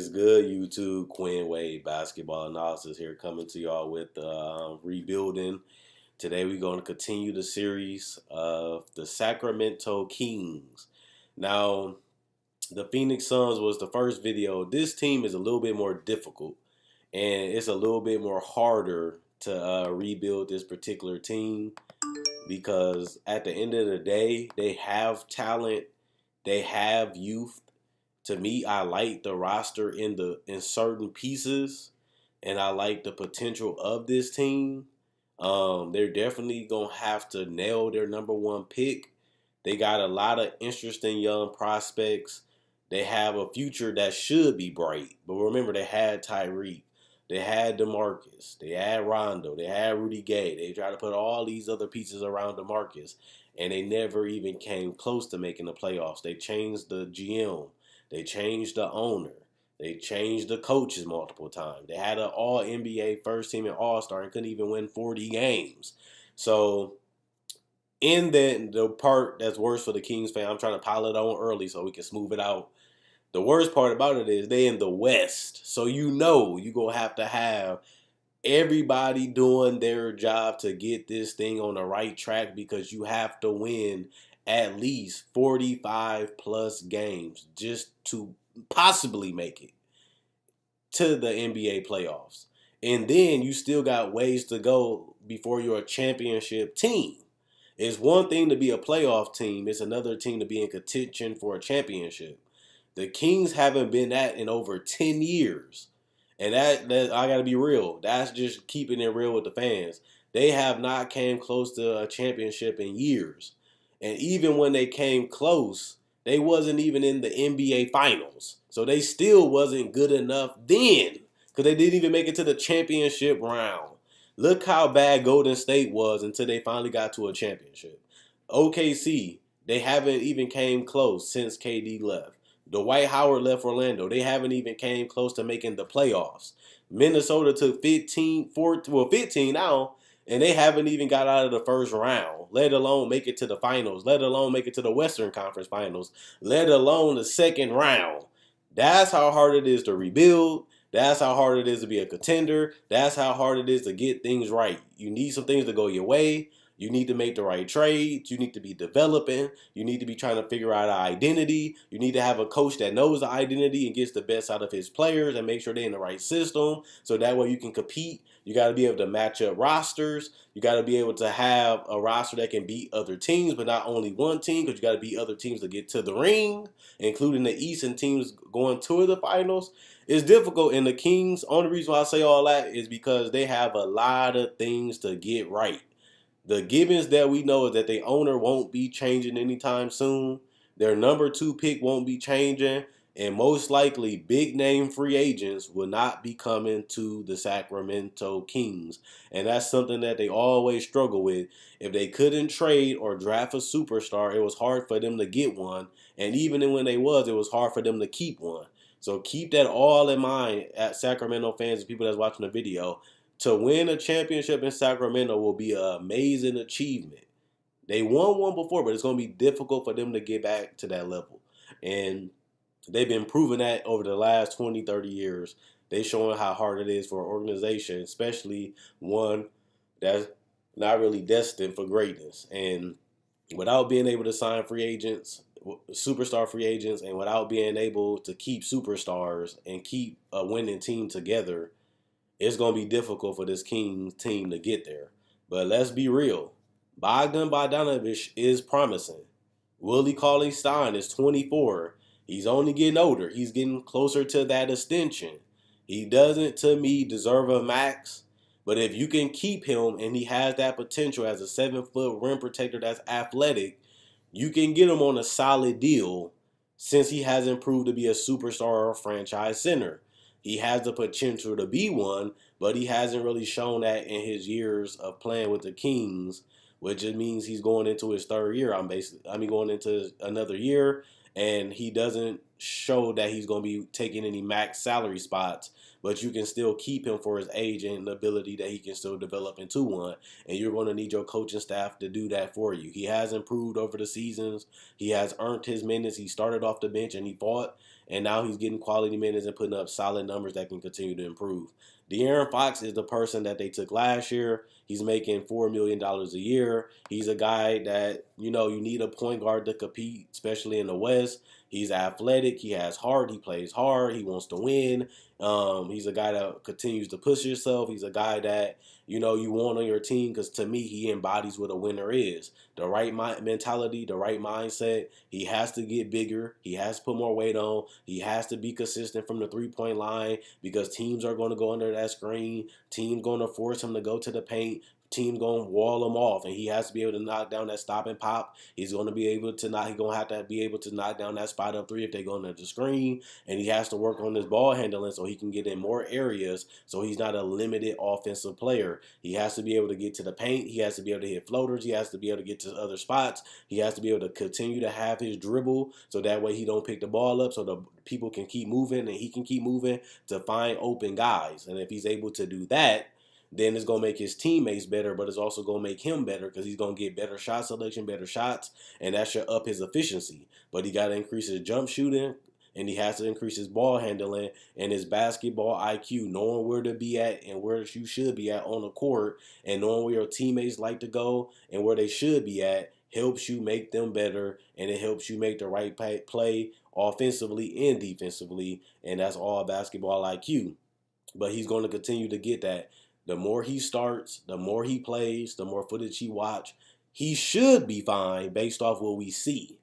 What's good, YouTube? Quinn Wade Basketball Analysis here, coming to y'all with rebuilding. Today we're going to continue the series of the Sacramento Kings. Now, the Phoenix Suns was the first video. This team is a little bit more difficult, and it's a little bit more harder to rebuild this particular team because at the end of the day, they have talent, they have youth. To me, I like the roster in certain pieces, and I like the potential of this team. They're definitely gonna have to nail their number one pick. They got a lot of interesting young prospects. They have a future that should be bright. But remember, they had Tyreek, they had DeMarcus, they had Rondo, they had Rudy Gay. They tried to put all these other pieces around DeMarcus, and they never even came close to making the playoffs. They changed the GM. They changed the owner. They changed the coaches multiple times. They had an all NBA first team and all-star and couldn't even win 40 games. So in the part that's worse for the Kings fan, I'm trying to pile it on early so we can smooth it out. The worst part about it is they in the West. So you're going to have everybody doing their job to get this thing on the right track because you have to win at least 45 plus games just to possibly make it to the NBA playoffs. And then you still got ways to go before you're a championship team. It's one thing to be a playoff team. It's another team to be in contention for a championship. The Kings haven't been that in over 10 years. And that I got to be real. That's just keeping it real with the fans. They have not came close to a championship in years. And even when they came close, they wasn't even in the NBA Finals. So they still wasn't good enough then because they didn't even make it to the championship round. Look how bad Golden State was until they finally got to a championship. OKC, they haven't even came close since KD left. Dwight Howard left Orlando. They haven't even came close to making the playoffs. Minnesota took 15 now, and they haven't even got out of the first round, let alone make it to the finals, let alone make it to the Western Conference Finals, let alone the second round. That's how hard it is to rebuild. That's how hard it is to be a contender. That's how hard it is to get things right. You need some things to go your way. You need to make the right trades. You need to be developing. You need to be trying to figure out an identity. You need to have a coach that knows the identity and gets the best out of his players and make sure they're in the right system so that way you can compete. You got to be able to match up rosters. You got to be able to have a roster that can beat other teams, but not only one team, because you got to beat other teams to get to the ring, including the Eastern teams going to the finals. It's difficult, and the Kings, only reason why I say all that is because they have a lot of things to get right. The givens that we know is that the owner won't be changing anytime soon. Their number 2 pick won't be changing. And most likely, big name free agents will not be coming to the Sacramento Kings. And that's something that they always struggle with. If they couldn't trade or draft a superstar, it was hard for them to get one. And even when it was hard for them to keep one. So keep that all in mind at Sacramento fans and people that's watching the video. To win a championship in Sacramento will be an amazing achievement. They won one before, but it's going to be difficult for them to get back to that level. And they've been proving that over the last 20, 30 years. They're showing how hard it is for an organization, especially one that's not really destined for greatness. And without being able to sign free agents, superstar free agents, and without being able to keep superstars and keep a winning team together, it's going to be difficult for this Kings team to get there. But let's be real. Bogdan Bogdanović is promising. Willie Cauley-Stein is 24. He's only getting older. He's getting closer to that extension. He doesn't, to me, deserve a max. But if you can keep him and he has that potential as a 7-foot rim protector that's athletic, you can get him on a solid deal since he hasn't proved to be a superstar or a franchise center. He has the potential to be one, but he hasn't really shown that in his years of playing with the Kings, which it means he's going into his third year. Going into another year, and he doesn't show that he's going to be taking any max salary spots, but you can still keep him for his age and the ability that he can still develop into one. And you're going to need your coaching staff to do that for you. He has improved over the seasons. He has earned his minutes. He started off the bench and he fought, and now he's getting quality minutes and putting up solid numbers that can continue to improve. De'Aaron Fox is the person that they took last year. He's making $4 million a year. He's a guy that, you need a point guard to compete, especially in the West. He's athletic. He has heart. He plays hard. He wants to win. He's a guy that continues to push himself. He's a guy that, you want on your team, because to me, he embodies what a winner is. The right mentality, the right mindset. He has to get bigger. He has to put more weight on. He has to be consistent from the three-point line, because teams are going to go under that screen. Teams going to force him to go to the paint. Team's going to wall him off, and he has to be able to knock down that stop and pop. He's going to be able to not. He's going to have to be able to knock down that spot up three if they go under the screen, and he has to work on his ball handling so he can get in more areas. So he's not a limited offensive player. He has to be able to get to the paint. He has to be able to hit floaters. He has to be able to get to other spots. He has to be able to continue to have his dribble, so that way he don't pick the ball up, so the people can keep moving and he can keep moving to find open guys. And if he's able to do that, then it's going to make his teammates better, but it's also going to make him better, because he's going to get better shot selection, better shots, and that should up his efficiency. But he got to increase his jump shooting, and he has to increase his ball handling and his basketball IQ, knowing where to be at and where you should be at on the court, and knowing where your teammates like to go and where they should be at helps you make them better, and it helps you make the right play offensively and defensively, and that's all basketball IQ. But he's going to continue to get that. The more he starts, the more he plays, the more footage he watch, he should be fine based off what we see.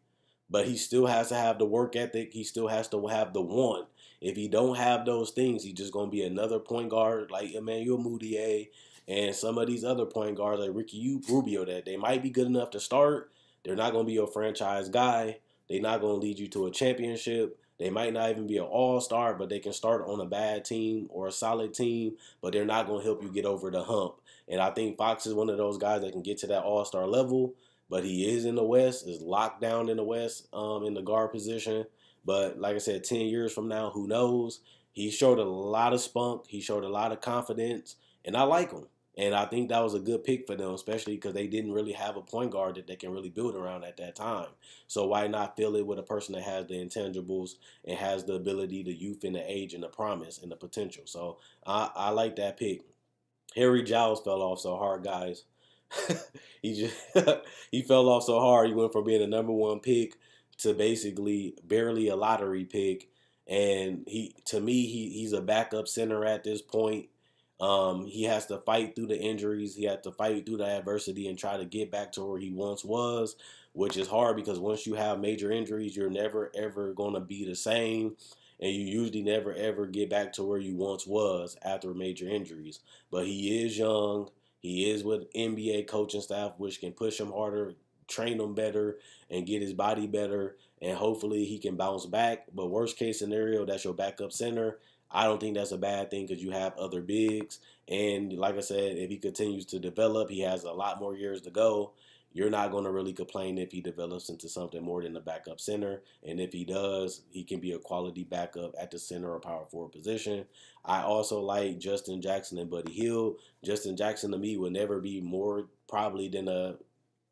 But he still has to have the work ethic. He still has to have the want. If he don't have those things, he's just going to be another point guard like Emmanuel Mudiay and some of these other point guards like Ricky Rubio, that they might be good enough to start. They're not going to be your franchise guy. They're not going to lead you to a championship. They might not even be an all-star, but they can start on a bad team or a solid team, but they're not going to help you get over the hump. And I think Fox is one of those guys that can get to that all-star level, but he is in the West, is locked down in the West in the guard position. But like I said, 10 years from now, who knows? He showed a lot of spunk. He showed a lot of confidence, and I like him. And I think that was a good pick for them, especially because they didn't really have a point guard that they can really build around at that time. So why not fill it with a person that has the intangibles and has the ability, the youth and the age and the promise and the potential? So I like that pick. Harry Giles fell off so hard, guys. he just he fell off so hard. He went from being a number one pick to basically barely a lottery pick. And to me, he's a backup center at this point. He has to fight through the injuries. He had to fight through the adversity and try to get back to where he once was, which is hard because once you have major injuries, you're never, ever going to be the same. And you usually never, ever get back to where you once was after major injuries. But he is young. He is with NBA coaching staff, which can push him harder, train him better, and get his body better. And hopefully he can bounce back. But worst case scenario, that's your backup center. I don't think that's a bad thing because you have other bigs. And like I said, if he continues to develop, he has a lot more years to go. You're not going to really complain if he develops into something more than a backup center. And if he does, he can be a quality backup at the center or power forward position. I also like Justin Jackson and Buddy Hield. Justin Jackson to me would never be more probably than a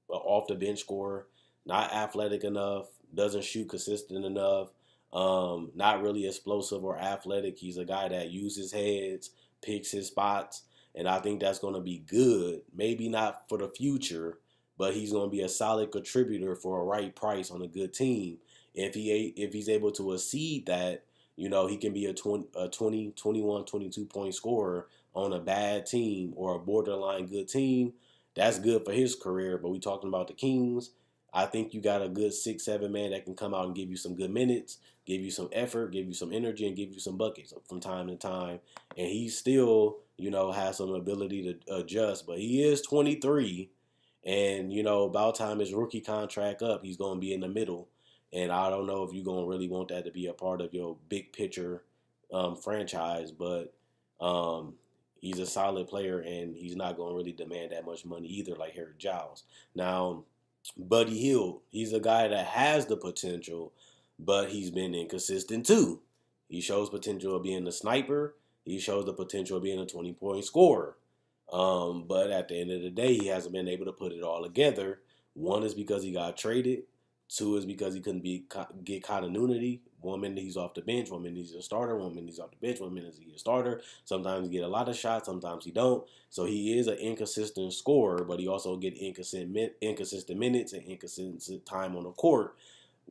off the bench scorer. Not athletic enough, doesn't shoot consistent enough. Not really explosive or athletic. He's a guy that uses heads, picks his spots, and I think that's going to be good. Maybe not for the future, but he's going to be a solid contributor for a right price on a good team. If he's able to exceed that, he can be a 20, 21, 22 point scorer on a bad team or a borderline good team. That's good for his career, but we talking about the Kings. I think you got a good 6-7 man that can come out and give you some good minutes, give you some effort, give you some energy, and give you some buckets from time to time. And he still, has some ability to adjust. But he is 23, and, about time his rookie contract up, he's going to be in the middle. And I don't know if you're going to really want that to be a part of your big picture franchise, but he's a solid player, and he's not going to really demand that much money either like Harry Giles. Now, Buddy Hield, he's a guy that has the potential, but he's been inconsistent too. He shows potential of being a sniper. He shows the potential of being a 20-point scorer. But at the end of the day, he hasn't been able to put it all together. One is because he got traded. Two is because he couldn't get continuity. 1 minute he's off the bench, 1 minute he's a starter, 1 minute he's off the bench, 1 minute he's a starter. Sometimes he get a lot of shots, sometimes he don't. So he is an inconsistent scorer, but he also get inconsistent minutes and inconsistent time on the court.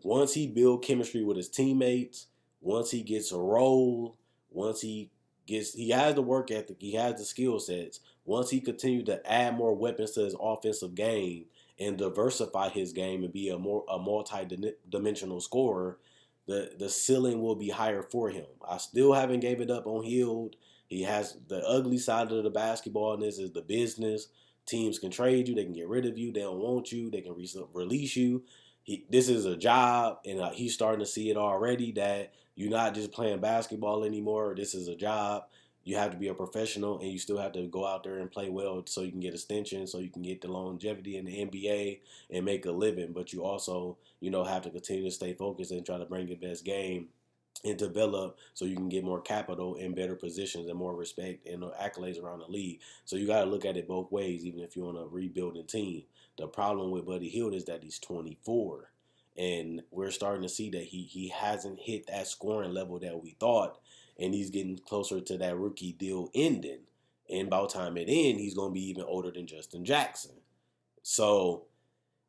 Once he build chemistry with his teammates, once he gets a role, once he has the work ethic, he has the skill sets. Once he continues to add more weapons to his offensive game and diversify his game and be a multi-dimensional scorer, the ceiling will be higher for him. I still haven't gave it up on Hield. He has the ugly side of the basketball, and this is the business. Teams can trade you, they can get rid of you, they don't want you, they can release you. This is a job, and he's starting to see it already that you're not just playing basketball anymore. This is a job. You have to be a professional, and you still have to go out there and play well so you can get extension, so you can get the longevity in the NBA and make a living. But you also, have to continue to stay focused and try to bring your best game and develop so you can get more capital in better positions and more respect and accolades around the league. So you got to look at it both ways, even if you're on a rebuilding team. The problem with Buddy Hield is that he's 24. And we're starting to see that he hasn't hit that scoring level that we thought. And he's getting closer to that rookie deal ending. And by the time it ends, he's going to be even older than Justin Jackson. So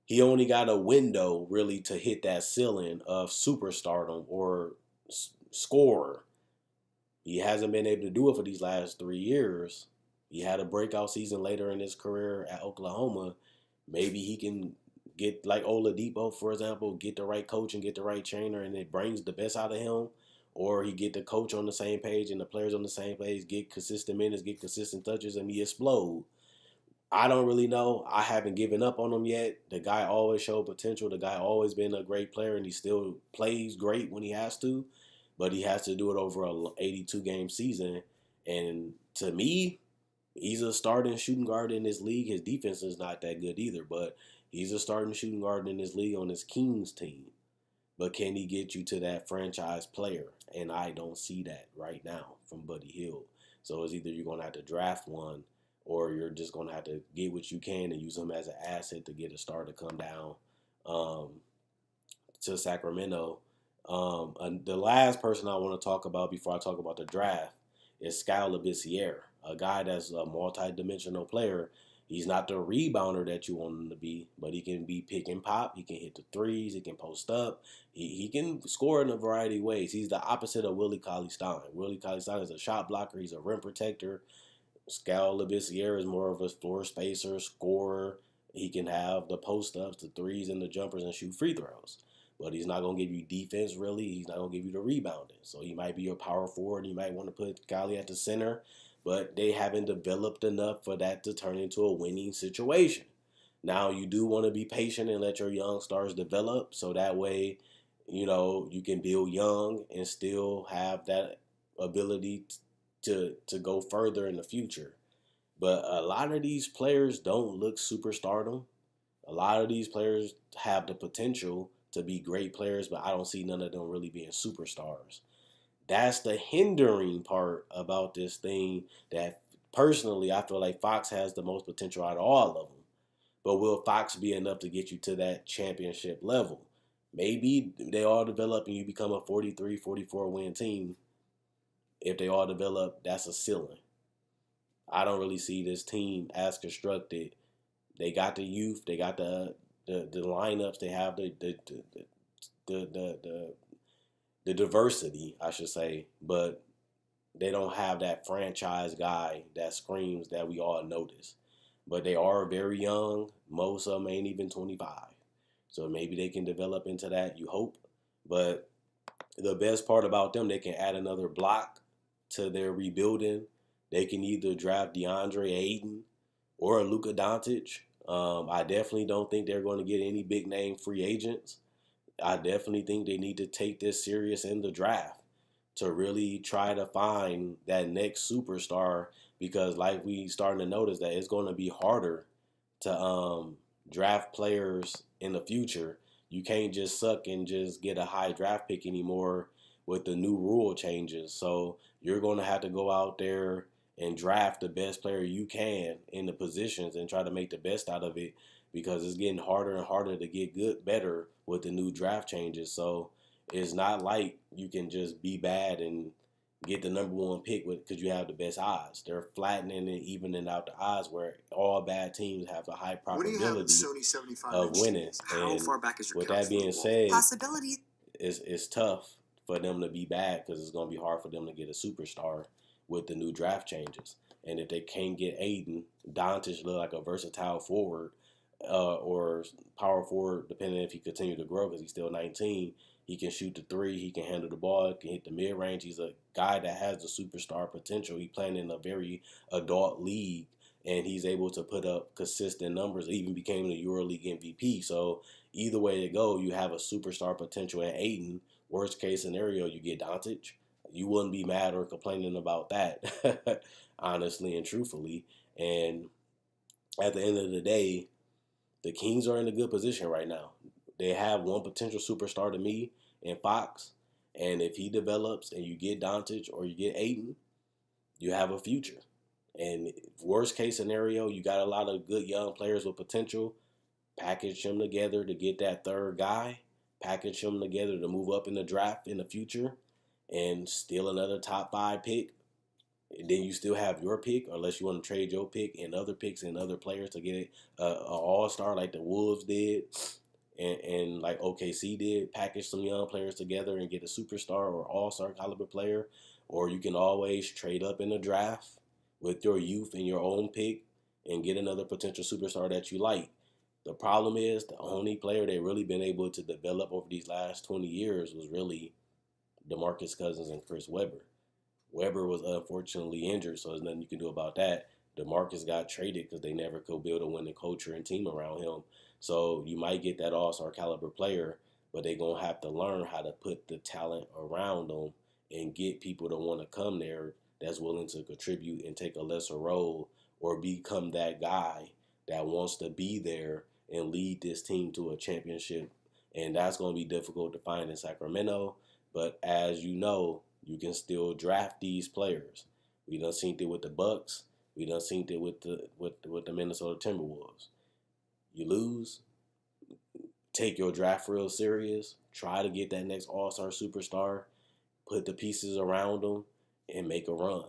he only got a window really to hit that ceiling of superstardom or scorer. He hasn't been able to do it for these last 3 years. He had a breakout season later in his career at Oklahoma. Maybe he can get, like Oladipo, for example, get the right coach and get the right trainer, and it brings the best out of him. Or he get the coach on the same page and the players on the same page, get consistent minutes, get consistent touches, and he explode. I don't really know. I haven't given up on him yet. The guy always showed potential. The guy always been a great player, and he still plays great when he has to. But he has to do it over an 82-game season. And to me, he's a starting shooting guard in this league. His defense is not that good either, but he's a starting shooting guard in this league on his Kings team. But can he get you to that franchise player? And I don't see that right now from Buddy Hield. So it's either you're going to have to draft one or you're just going to have to get what you can and use him as an asset to get a star to come down to Sacramento. And the last person I want to talk about before I talk about the draft is Skal Labissiere, a guy that's a multi-dimensional player. He's not the rebounder that you want him to be, but he can be pick and pop. He can hit the threes. He can post up. He can score in a variety of ways. He's the opposite of Willie Cauley-Stein. Willie Cauley-Stein is a shot blocker. He's a rim protector. Skal Labissiere is more of a floor spacer, scorer. He can have the post-ups, the threes, and the jumpers and shoot free throws. But he's not going to give you defense, really. He's not going to give you the rebounding. So he might be your power forward. You might want to put Cauley at the center. But they haven't developed enough for that to turn into a winning situation. Now, you do want to be patient and let your young stars develop. So that way, you can build young and still have that ability to go further in the future. But a lot of these players don't look superstardom. A lot of these players have the potential to be great players, but I don't see none of them really being superstars. That's the hindering part about this thing that personally I feel like Fox has the most potential out of all of them. But will Fox be enough to get you to that championship level? Maybe they all develop and you become a 43, 44 win team. If they all develop, that's a ceiling. I don't really see this team as constructed. They got the youth, they got the lineups, they have the diversity, I should say, but they don't have that franchise guy that screams that we all notice. But they are very young. Most of them ain't even 25. So maybe they can develop into that, you hope. But the best part about them, they can add another block to their rebuilding. They can either draft DeAndre Ayton or Luka Doncic. I definitely don't think they're going to get any big name free agents. I definitely think they need to take this serious in the draft to really try to find that next superstar, because like we starting to notice that it's going to be harder to draft players in the future. You can't just suck and just get a high draft pick anymore with the new rule changes. So you're going to have to go out there and draft the best player you can in the positions and try to make the best out of it, because it's getting harder and harder to get better with the new draft changes. So it's not like you can just be bad and get the number one pick because you have the best odds. They're flattening and evening out the odds where all bad teams have a high probability of winning. And with that being said, it's tough for them to be bad because it's going to be hard for them to get a superstar with the new draft changes. And if they can't get Aiden, Doncic look like a versatile forward or power forward, depending if he continue to grow because he's still 19. He can shoot the three. He can handle the ball. He can hit the mid-range. He's a guy that has the superstar potential. He's playing in a very adult league, and he's able to put up consistent numbers. He even became the EuroLeague MVP. So either way it go, you have a superstar potential in Aiden. Worst case scenario, you get Doncic. You wouldn't be mad or complaining about that, honestly and truthfully. And at the end of the day, the Kings are in a good position right now. They have one potential superstar to me in Fox, and if he develops and you get Doncic or you get Aiden, you have a future. And worst case scenario, you got a lot of good young players with potential. Package them together to get that third guy. Package them together to move up in the draft in the future and steal another top 5 pick. And then you still have your pick, unless you want to trade your pick and other picks and other players to get an all-star like the Wolves did. And like OKC did, package some young players together and get a superstar or all-star caliber player. Or you can always trade up in the draft with your youth and your own pick and get another potential superstar that you like. The problem is the only player they really been able to develop over these last 20 years was really DeMarcus Cousins and Chris Webber. Webber was unfortunately injured, so there's nothing you can do about that. DeMarcus got traded because they never could build a winning culture and team around him. So you might get that all-star caliber player, but they're going to have to learn how to put the talent around them and get people to want to come there that's willing to contribute and take a lesser role or become that guy that wants to be there and lead this team to a championship. And that's going to be difficult to find in Sacramento. But as you know, you can still draft these players. We done seen it with the Bucks. We done seen it with the Minnesota Timberwolves. You lose, take your draft real serious, try to get that next all-star superstar, put the pieces around them, and make a run.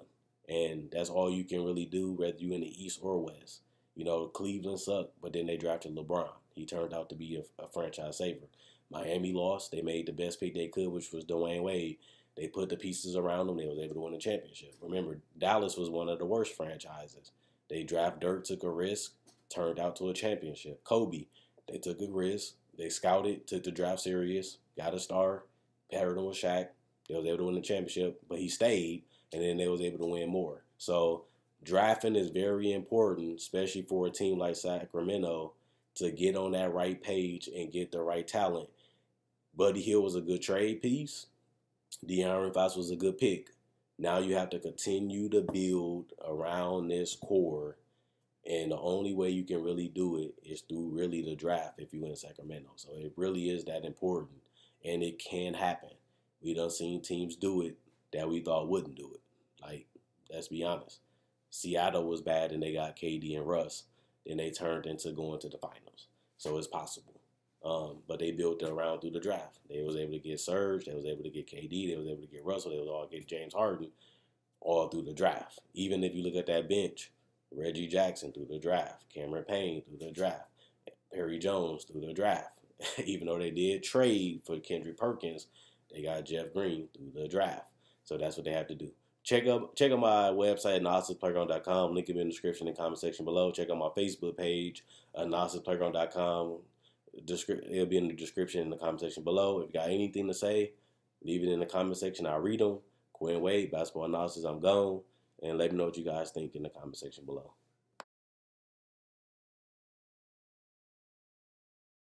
And that's all you can really do, whether you're in the East or West. You know, Cleveland sucked, but then they drafted LeBron. He turned out to be a franchise saver. Miami lost. They made the best pick they could, which was Dwayne Wade. They put the pieces around them. They was able to win a championship. Remember, Dallas was one of the worst franchises. They draft Dirk, took a risk, turned out to a championship. Kobe, they took a risk. They scouted, took the draft serious, got a star, paired him with Shaq. They was able to win the championship, but he stayed, and then they was able to win more. So drafting is very important, especially for a team like Sacramento, to get on that right page and get the right talent. Buddy Hield was a good trade piece. De'Aaron Fox was a good pick. Now you have to continue to build around this core, and the only way you can really do it is through really the draft if you in Sacramento. So it really is that important, and it can happen. We done seen teams do it that we thought wouldn't do it. Like, let's be honest. Seattle was bad and they got KD and Russ. Then they turned into going to the finals. So it's possible. But they built it around through the draft. They was able to get Serge. They was able to get KD. They was able to get Russell. They was all get James Harden all through the draft. Even if you look at that bench, Reggie Jackson through the draft. Cameron Payne through the draft. Perry Jones through the draft. Even though they did trade for Kendrick Perkins, they got Jeff Green through the draft. So that's what they have to do. Check out my website, analysisplayground.com. Link in the description and comment section below. Check out my Facebook page, analysisplayground.com. It'll be in the description in the comment section below. If you got anything to say, leave it in the comment section. I'll read them. Quinn Wade, Basketball Analysis, I'm gone. And let me know what you guys think in the comment section below.